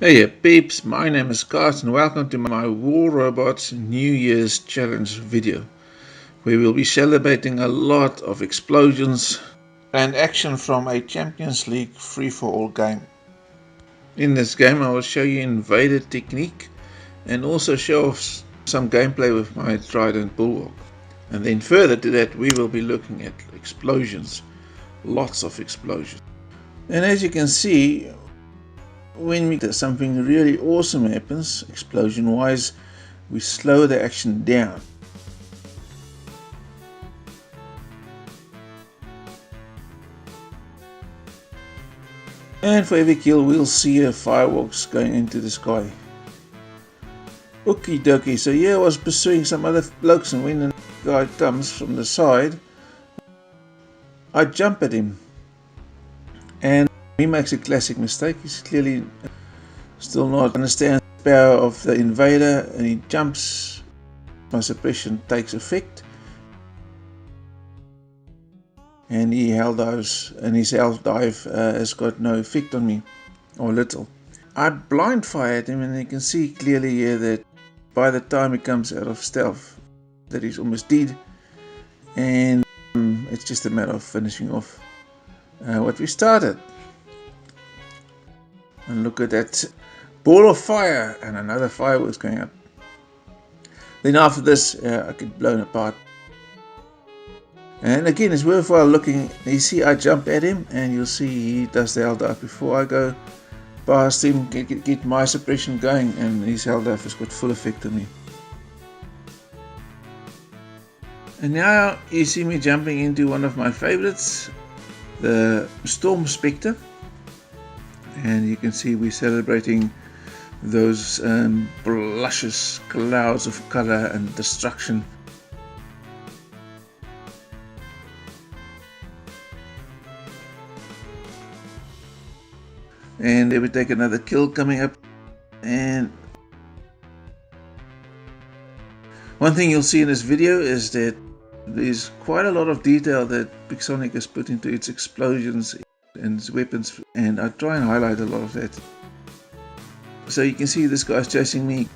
Hey peeps, my name is Kart and welcome to my War Robots New Year's Challenge video, where we'll be celebrating a lot of explosions and action from a Champions League free-for-all game. In this game I will show you invader technique and also show off some gameplay with my Trident Bulwark. And then further to that we will be looking at explosions, lots of explosions. And as you can see, when something really awesome happens, explosion wise, we slow the action down. And for every kill we'll see fireworks going into the sky. Okie dokie, so yeah, I was pursuing some other blokes, and when the guy comes from the side, I jump at him. And he makes a classic mistake. He's clearly still not understands the power of the invader, and he jumps. My suppression takes effect, and he hell dives, and his half dive has got no effect on me, or little. I blind fire at him, and you can see clearly here that by the time he comes out of stealth that he's almost dead, and it's just a matter of finishing off what we started. And look at that ball of fire, and another fireworks going up. Then after this I get blown apart. And again, it's worthwhile looking. You see I jump at him, and you'll see he does the hell dive before I go past him, get my suppression going, and his hell dive has got full effect on me. And now you see me jumping into one of my favorites, the Storm Spectre. And you can see we're celebrating those luscious clouds of color and destruction. And then we take another kill coming up. And one thing you'll see in this video is that there's quite a lot of detail that Pixonic has put into its explosions and its weapons, and I try and highlight a lot of that. So you can see this guy's chasing me,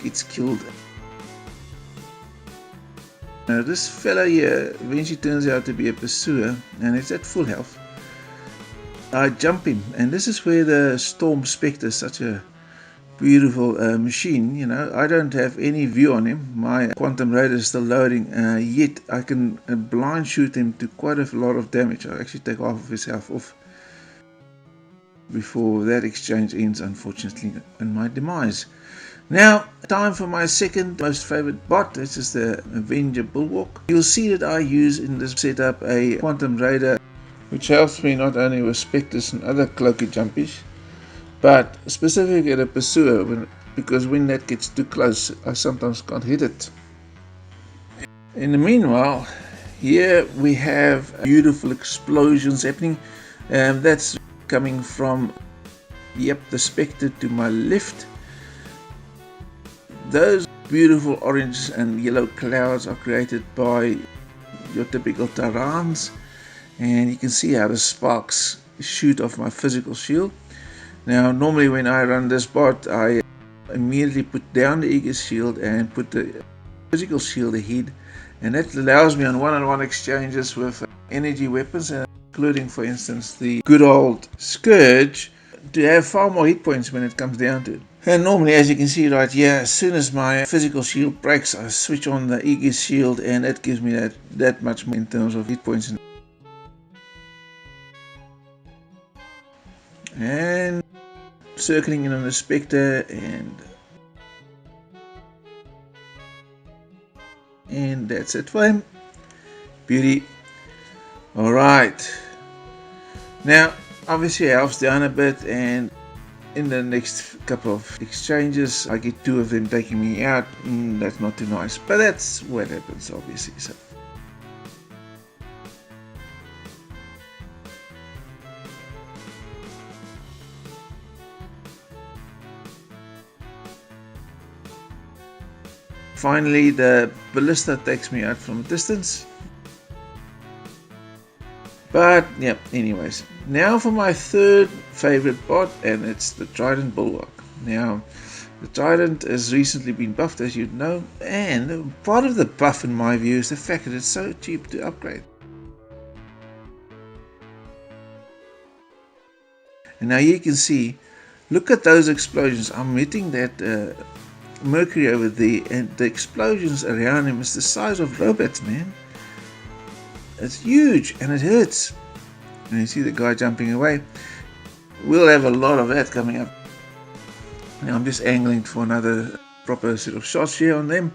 gets killed. Now this fella here eventually turns out to be a pursuer, and it's at full health. I jump him, and this is where the Storm Spectre is such a beautiful machine. You know, I don't have any view on him. My quantum radar is still loading, yet I can blind shoot him to quite a lot of damage. I actually take half of his health off before that exchange ends, unfortunately, in my demise. Now, time for my second most favorite bot. This is the Avenger Bulwark. You'll see that I use in this setup a quantum radar, which helps me not only with spectres and other cloaky jumpies, but specifically at a pursuer, because when that gets too close, I sometimes can't hit it. In the meanwhile, here we have beautiful explosions happening, and that's coming from, the Spectre to my left. Those beautiful orange and yellow clouds are created by your typical Tyrans, and you can see how the sparks shoot off my physical shield. Now normally when I run this bot, I immediately put down the Aegis shield and put the physical shield ahead, and that allows me on one-on-one exchanges with energy weapons, including for instance the good old Scourge, to have far more hit points when it comes down to it. And normally, as you can see right here, as soon as my physical shield breaks, I switch on the Aegis shield, and that gives me that much more in terms of hit points. And circling in on the Spectre, and that's it for him. Beauty. Alright, now obviously it helps down a bit, and in the next couple of exchanges I get two of them taking me out. That's not too nice, but that's what happens obviously. So finally the ballista takes me out from a distance. But yeah, anyways, now for my third favorite bot, and it's the Trident Bulwark. Now, the Trident has recently been buffed, as you know, and part of the buff, in my view, is the fact that it's so cheap to upgrade. And now you can see, look at those explosions. I'm hitting that Mercury over there, and the explosions around him is the size of robots, man. It's huge, and it hurts. And you see the guy jumping away. We'll have a lot of that coming up. Now I'm just angling for another proper set of shots here on them.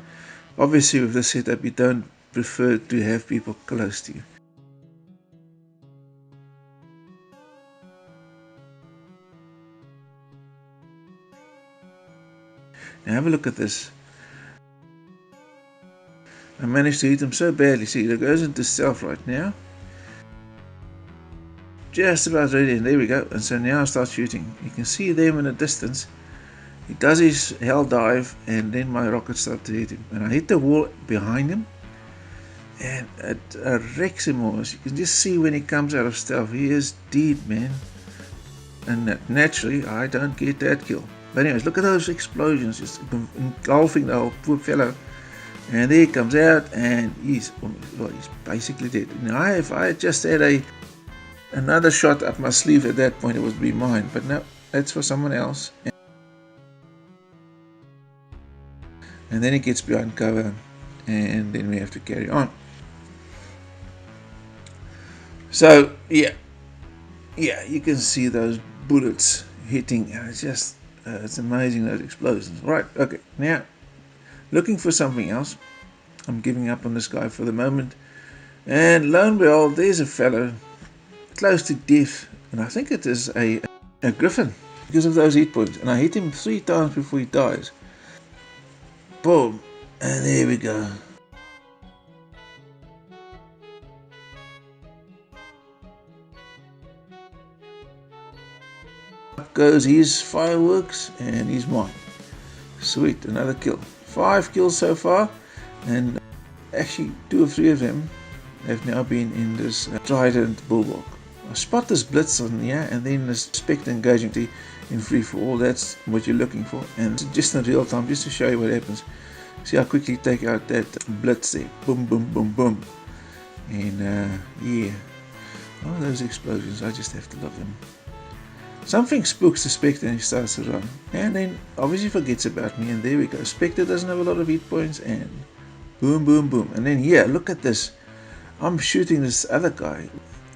Obviously with this setup you don't prefer to have people close to you. Now have a look at this. I managed to hit him so badly. See, it goes into stealth right now. Just about ready, and there we go. And so now I start shooting. You can see them in the distance. He does his hell dive, and then my rockets start to hit him. And I hit the wall behind him, and it wrecks him almost. You can just see when he comes out of stealth, he is dead, man. And naturally, I don't get that kill. But anyways, look at those explosions, just engulfing the whole poor fellow. And there he comes out, and he's basically dead. Now, if I had just had another shot up my sleeve at that point, it would be mine. But no, that's for someone else. And then he gets behind cover, and then we have to carry on. So yeah, you can see those bullets hitting, and it's just it's amazing, those explosions. Right, okay, now looking for something else. I'm giving up on this guy for the moment, and lo and behold, there's a fellow close to death, and I think it is a griffin because of those hit points. And I hit him 3 times before he dies. Boom, and there we go. Up goes his fireworks, and he's mine. Sweet, another kill. 5 kills so far, and actually 2 or 3 of them have now been in this Trident Bulwark. I spot this blitz on here, and then this Spectre engaging in free for all. That's what you're looking for, and just in real time, just to show you what happens. See how quickly take out that blitz there. Boom, boom, boom, boom. And yeah, oh, those explosions, I just have to love them. Something spooks the Spectre, and he starts to run, and then obviously forgets about me, and there we go. Spectre doesn't have a lot of hit points, and boom, boom, boom. And then here, look at this. I'm shooting this other guy,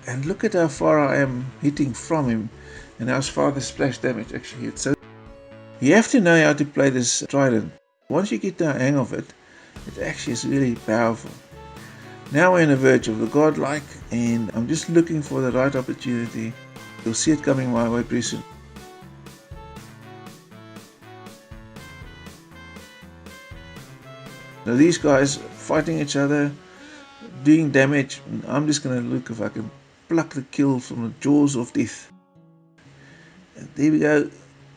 and look at how far I am hitting from him, and how far the splash damage actually hits. So you have to know how to play this Trident. Once you get the hang of it, it actually is really powerful. Now we're on the verge of the godlike, and I'm just looking for the right opportunity. You'll see it coming my way pretty soon. Now these guys fighting each other, doing damage. I'm just going to look if I can pluck the kill from the jaws of death. And there we go.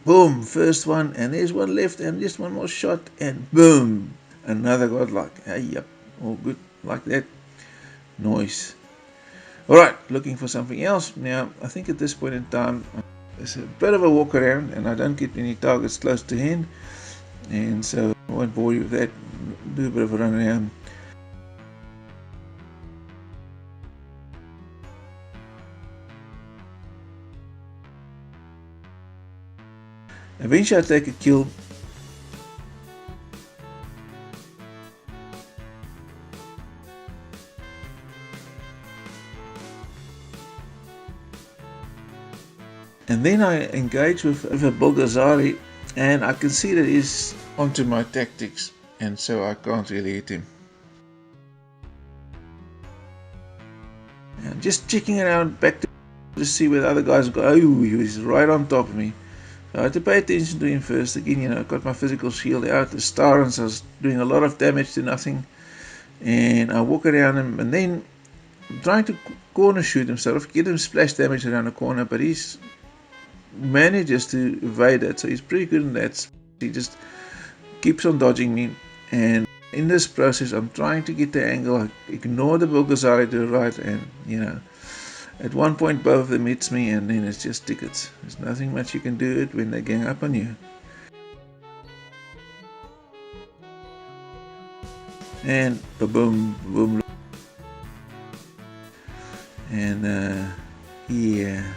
Boom, first one, and there's one left, and just one more shot, and boom, another godlike. Hey, yep, all good like that. Nice. Alright, looking for something else. Now, I think at this point in time, there's a bit of a walk around, and I don't get any targets close to hand, and so I won't bore you with that. Do a bit of a run around. Eventually I take a kill, and then I engage with a Bulgazari, and I can see that he's onto my tactics, and so I can't really hit him. And just checking around back to see where the other guys go. Oh, he's right on top of me. So I had to pay attention to him first. Again, you know, I got my physical shield out, the star, and so I was doing a lot of damage to nothing. And I walk around him, and then I'm trying to corner shoot him, sort of get him splash damage around the corner, but he's manages to evade it, so he's pretty good in that. He just keeps on dodging me, and in this process I'm trying to get the angle. I ignore the Bulgazari to the right, and you know, At one point both of them hits me, and then it's just tickets. There's nothing much you can do it when they gang up on you. And boom, boom, and yeah,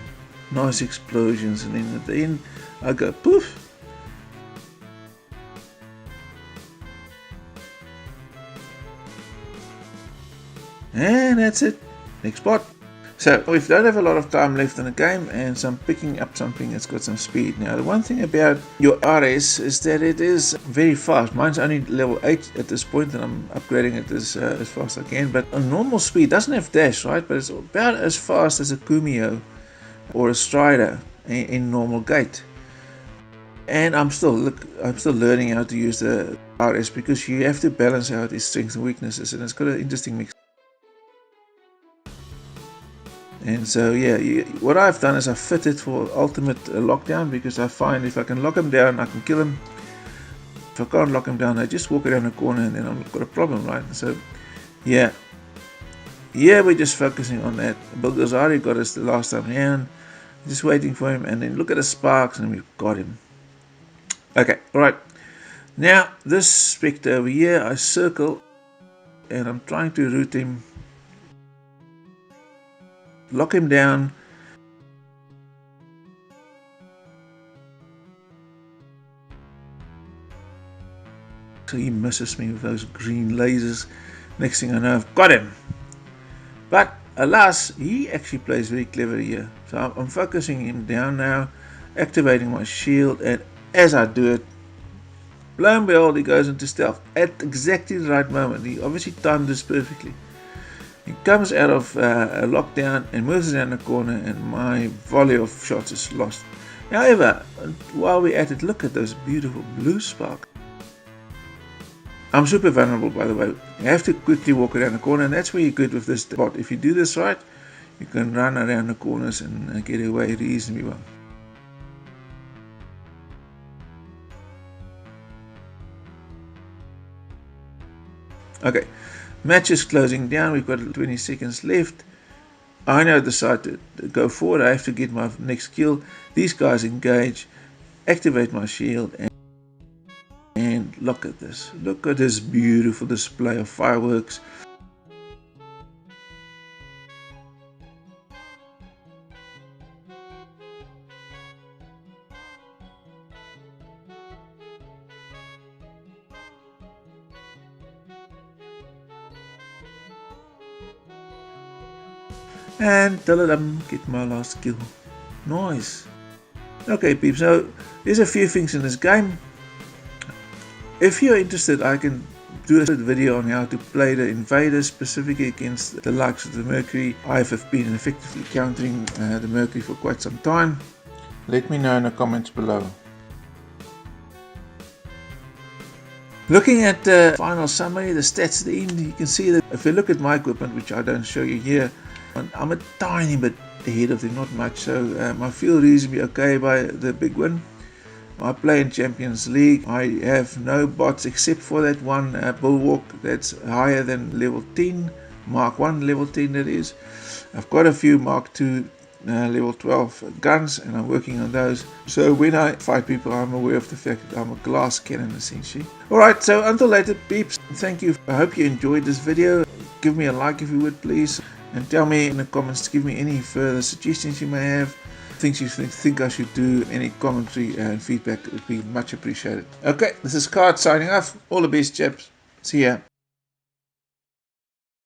nice explosions, and then at the end I go poof. And that's it. Next spot. So we don't have a lot of time left in the game, and so I'm picking up something that's got some speed. Now the one thing about your RS is that it is very fast. Mine's only level 8 at this point, and I'm upgrading it as fast as I can. But a normal speed doesn't have dash, right? But it's about as fast as a Kumio or a Strider in normal gait. And I'm still learning how to use the RS, because you have to balance out its strengths and weaknesses, and it's got an interesting mix. And so yeah, what I've done is I've fitted for ultimate lockdown, because I find if I can lock him down, I can kill him. If I can't lock him down, I just walk around the corner, and then I've got a problem, right? So yeah, we're just focusing on that. Bulgazari got us the last time around, just waiting for him, and then look at the sparks, and we've got him. Okay, alright. Now this Spectre over here, I circle, and I'm trying to root him, lock him down. So he misses me with those green lasers. Next thing I know, I've got him. But alas, he actually plays very clever here. So I'm focusing him down now, activating my shield, and as I do it, lo and behold, he goes into stealth at exactly the right moment. He obviously timed this perfectly. He comes out of a lockdown and moves around the corner, and my volley of shots is lost. However, while we're at it, look at those beautiful blue sparks. I'm super vulnerable, by the way. You have to quickly walk around the corner, and that's where you're good with this bot. If you do this right, you can run around the corners and get away reasonably well. Okay, match is closing down. We've got 20 seconds left. I now decide to go forward. I have to get my next kill. These guys engage, activate my shield, and look at this. Look at this beautiful display of fireworks. And get my last kill. Nice. Okay peeps, so there's a few things in this game. If you're interested, I can do a video on how to play the invaders, specifically against the likes of the Mercury. I have been effectively countering the Mercury for quite some time. Let me know in the comments below. Looking at the final summary, the stats at the end, you can see that if you look at my equipment, which I don't show you here, I'm a tiny bit ahead of them, not much, so I feel reasonably okay by the big win. I play in Champions League. I have no bots except for that one Bulwark that's higher than level 10, Mark 1 level 10 that is. I've got a few Mark 2 level 12 guns, and I'm working on those. So when I fight people, I'm aware of the fact that I'm a glass cannon essentially. Alright, so until later peeps, thank you. I hope you enjoyed this video. Give me a like if you would please, and tell me in the comments to give me any further suggestions you may have, things you think I should do. Any commentary and feedback would be much appreciated. Okay, this is Card signing off. All the best chaps. See ya.